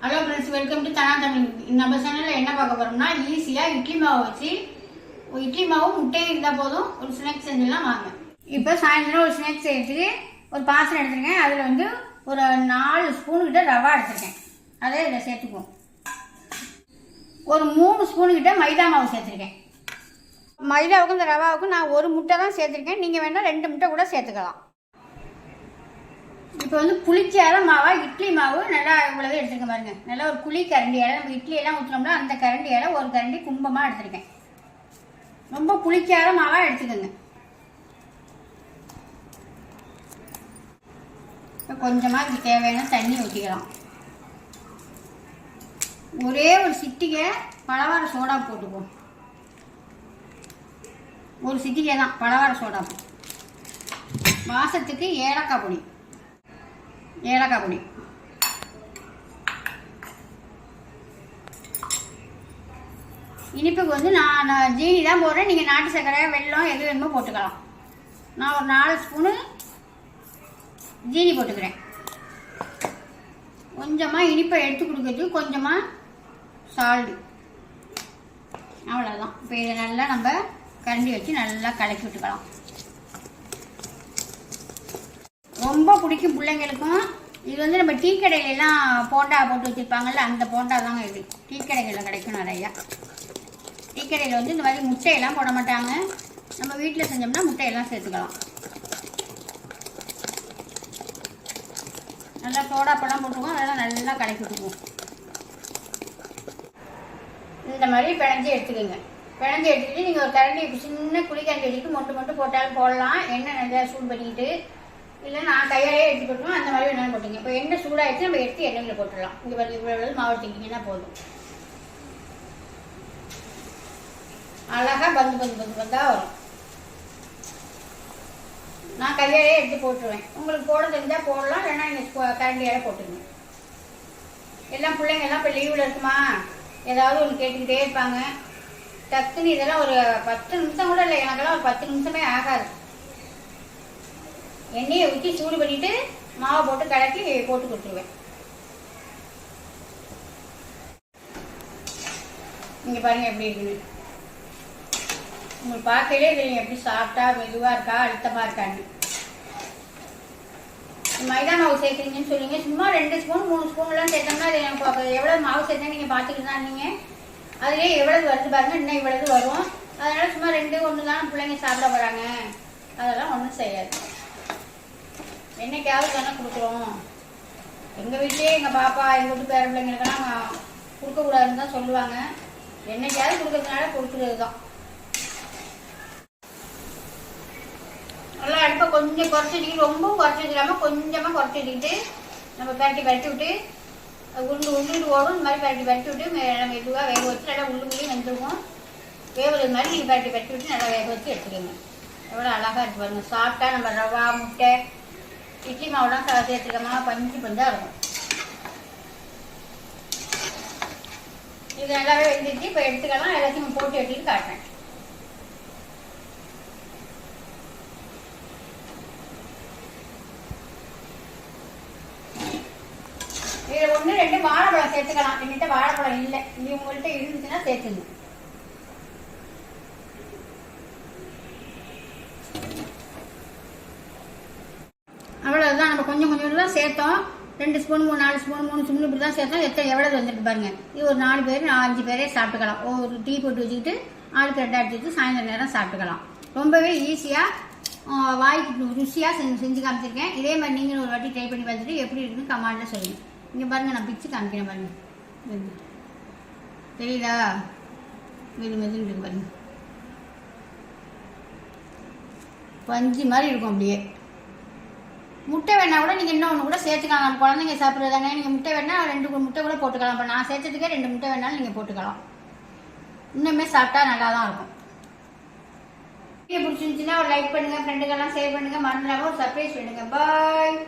Hello friends, welcome to தனா தமிழ். நம்ம சேனலில் என்ன பார்க்க போகிறோம்னா, ஈஸியாக இட்லி மாவு வச்சு இட்லி மாவும் முட்டையும் இருந்தால் போதும் ஒரு ஸ்நாக்ஸ் செஞ்சுலாம் வாங்க. இப்போ சாயந்தரம் ஒரு ஸ்நாக்ஸ் செய்யறதுக்கு ஒரு பாத்திரம் எடுத்துருக்கேன். அதில் வந்து ஒரு 4 ஸ்பூன் கிட்ட ரவா எடுத்துருக்கேன். அதை இதில் சேர்த்துக்குவோம். ஒரு 3 ஸ்பூன் கிட்ட மைதா மாவு சேர்த்துருக்கேன். மைதாவுக்கும் இந்த ரவாவுக்கும் நான் ஒரு முட்டை தான் சேர்த்துருக்கேன். நீங்கள் வேணால் 2 முட்டை கூட சேர்த்துக்கலாம். இப்போ வந்து புளிக்காத மாவா இட்லி மாவு நல்லா இவ்வளவு எடுத்துருக்க பாருங்க. நல்லா ஒரு புளி கரண்டியால் நம்ம இட்லி எல்லாம் ஊற்றினோம்னா அந்த கரண்டியால் ஒரு கரண்டி கும்பமாக எடுத்துருக்கேன். ரொம்ப புளிக்காத மாவாக எடுத்துக்கோங்க. இப்போ கொஞ்சமாக இதுக்கு தேவையான தண்ணி ஊற்றிக்கலாம். ஒரே ஒரு சிட்டிகை பலவார சோடா போட்டுப்போம். ஒரு சிட்டிகை தான் பலவார சோடா. வாசத்துக்கு ஏலக்காய் பொடி. இனிப்புக்கு வந்து நான் ஜீனி தான் போடுறேன். நீங்கள் நாட்டு சர்க்கரை வெல்லம் எது வேணுமோ போட்டுக்கலாம். நான் ஒரு 4 ஸ்பூனு ஜீனி போட்டுக்கிறேன். கொஞ்சமாக இனிப்பை எடுத்து கொடுக்கறதுக்கு கொஞ்சமாக சால்ட்டு. அவ்வளோதான். இப்போ இதை நல்லா நம்ம கரண்டி வச்சு நல்லா கலக்கி விட்டுக்கலாம். ரொம்ப பிடிக்கும் பிள்ளைங்களுக்கும். இது வந்து நம்ம டீ கடையிலலாம் போண்டா போட்டு வச்சுருப்பாங்கல்ல, அந்த போண்டா தாங்க இது. டீ கடைகளில் கிடைக்கும் நிறையா. டீ கடையில் வந்து இந்த மாதிரி முட்டையெல்லாம் போட மாட்டாங்க. நம்ம வீட்டில் செஞ்சோம்னா முட்டையெல்லாம் சேர்த்துக்கலாம். நல்லா சோடா பழம் போட்டுக்குவோம். அதெல்லாம் நல்லா கலக்கி விட்டுக்குவோம். இந்த மாதிரி பிணைஞ்சி எடுத்துக்கோங்க. பிணைஞ்சி எடுத்துக்கிட்டு நீங்கள் ஒரு கரண்டி சின்ன குழிக்கரண்டி வச்சுட்டு மொட்டு போட்டாலும் போடலாம். எண்ணெய் நல்லா சூடு பண்ணிக்கிட்டு, இல்லை நான் கையாலே எடுத்து போட்டுருவோம். அந்த மாதிரி வேணாலும் போட்டுங்க. இப்போ எண்ணெய் சூடாகிடுச்சு, நம்ம எடுத்து எண்ணெயில் போட்டுடலாம். இங்கே வந்து இவ்வளோ மாவு எடுத்துக்கிட்டிங்கன்னா போதும். அழகாக பந்தாக வரும். நான் கையாலே எடுத்து போட்டுருவேன். உங்களுக்கு போட தெரிஞ்சால் போடலாம், இல்லைன்னா நீங்கள் கரண்டியால் போட்டுருங்க. எல்லாம் பிள்ளைங்கள்லாம் இப்போ லீவில் இருக்குமா, ஏதாவது ஒன்று கேட்டுக்கிட்டே இருப்பாங்க. டக்குன்னு இதெல்லாம் ஒரு 10 நிமிஷம் கூட இல்லை. எனக்கெல்லாம் ஒரு 10 நிமிஷமே ஆகாது. எண்ணெயை ஊற்றி சூடு பண்ணிட்டு மாவை போட்டு கலக்கி போட்டு கொடுத்துருவேன். நீங்கள் பாருங்கள் எப்படி இருக்குன்னு. உங்களுக்கு பார்க்கலே தெரியும் எப்படி சாப்பிட்டா மெதுவாக இருக்கா அழுத்தமாக இருக்கான்னு. மைதா மாவு சேர்க்குறீங்கன்னு சொல்லுங்க. சும்மா 2 ஸ்பூன் 3 ஸ்பூன்லாம் சேர்த்தோம்னா அது எனக்கு எவ்வளோ மாவு சேர்த்தா நீங்கள் பார்த்துக்கிட்டு தான் இருந்தீங்க. அதுலேயே எவ்வளவு வருது பாருங்க. இன்னும் இவ்வளவு வரும். அதனால சும்மா 2 1 தான் பிள்ளைங்க சாப்பிட போகிறாங்க. அதெல்லாம் ஒன்றும் செய்யாது. என்னைக்காவது தானே கொடுக்குறோம். எங்கள் வீட்லேயே எங்கள் பாப்பா எங்கள் வீட்டு பேர பிள்ளைங்களுக்கெல்லாம் கொடுக்கக்கூடாதுன்னு தான் சொல்லுவாங்க. என்னைக்காவது கொடுக்கறதுனால கொடுக்குறது தான். நல்லா அடுப்பை கொஞ்சம் குறைச்சிட்டு, ரொம்ப குறைச்சி வச்சுக்காமல் கொஞ்சமாக குறைச்சி வச்சுக்கிட்டு நம்ம பரட்டி விட்டு உருண்டு ஓடும். இந்த மாதிரி பரட்டி விட்டு நம்ம மெதுவாக வேக வச்சு நல்லா உள்ளுக்குள்ளேயும் வெந்துருவோம். வேவுறது மாதிரி நீங்கள் பரட்டி விட்டு நல்லா வேக வச்சு எடுத்துக்கோங்க. எவ்வளோ அழகாக இருக்கு பாருங்க. சாப்பிட்டா நம்ம ரவா முட்டை இட்லி மாவுலாம் சேர்த்துக்கமா பஞ்சாக இருக்கும். இது நல்லாவே வெந்துச்சு. இப்போ எடுத்துக்கலாம். எல்லாத்தையும் போட்டு எடுத்துட்டு காட்டுறேன். இதில் 1 2 வாழைப்பழம் சேர்த்துக்கலாம். என்கிட்ட வாழைப்பழம் இல்லை. இது உங்கள்கிட்ட இருந்துச்சுன்னா சேர்த்துங்க. அவ்வளோதான். நம்ம கொஞ்சம் தான் சேர்த்தோம். 2 ஸ்பூன் 4 ஸ்பூன் 3 ஸ்பூன் இப்படி தான் சேர்த்தோம். எவ்வளவு வந்துருக்கு பாருங்க. இது ஒரு 4 பேர் 5 பேரே சாப்பிட்டுக்கலாம். ஒரு டீ போட்டு வச்சுக்கிட்டு ஆளுக்கு 2 எடுத்துக்கிட்டு சாயந்தரம் நேரம் சாப்பிட்டுக்கலாம். ரொம்பவே ஈஸியாக வாய்க்கு ருசியாக செஞ்சு காமிச்சிருக்கேன். இதே மாதிரி நீங்களும் ஒரு வாட்டி ட்ரை பண்ணி பார்த்துட்டு எப்படி இருக்குன்னு கமெண்ட்டில் சொல்லுங்கள். இங்கே பாருங்கள், நான் பிச்சு காமிக்கிறேன் பாருங்கள். தெரியுதா? மெதுன்னு இருக்கு பாருங்க. பஞ்சு மாதிரி இருக்கும். அப்படியே முட்டை வேணா கூட நீங்கள் இன்னொன்று கூட சேர்த்துக்கலாம். நம்ம குழந்தைங்க சாப்பிட்றதாங்க. நீங்கள் முட்டை வேணா 2 முட்டை கூட போட்டுக்கலாம். இப்போ நான் சேர்த்ததுக்கே 2 முட்டை வேணாலும் நீங்கள் போட்டுக்கலாம். இன்னுமே சாப்பிட்டா நல்லா தான் இருக்கும். வீடியோ பிடிச்சிருந்துச்சுன்னா ஒரு லைக் பண்ணுங்கள், ஃப்ரெண்டுக்கெல்லாம் ஷேர் பண்ணுங்கள். மறந்துடாமல் ஒரு சர்ப்ரைஸ் பண்ணுங்கள். பாய்.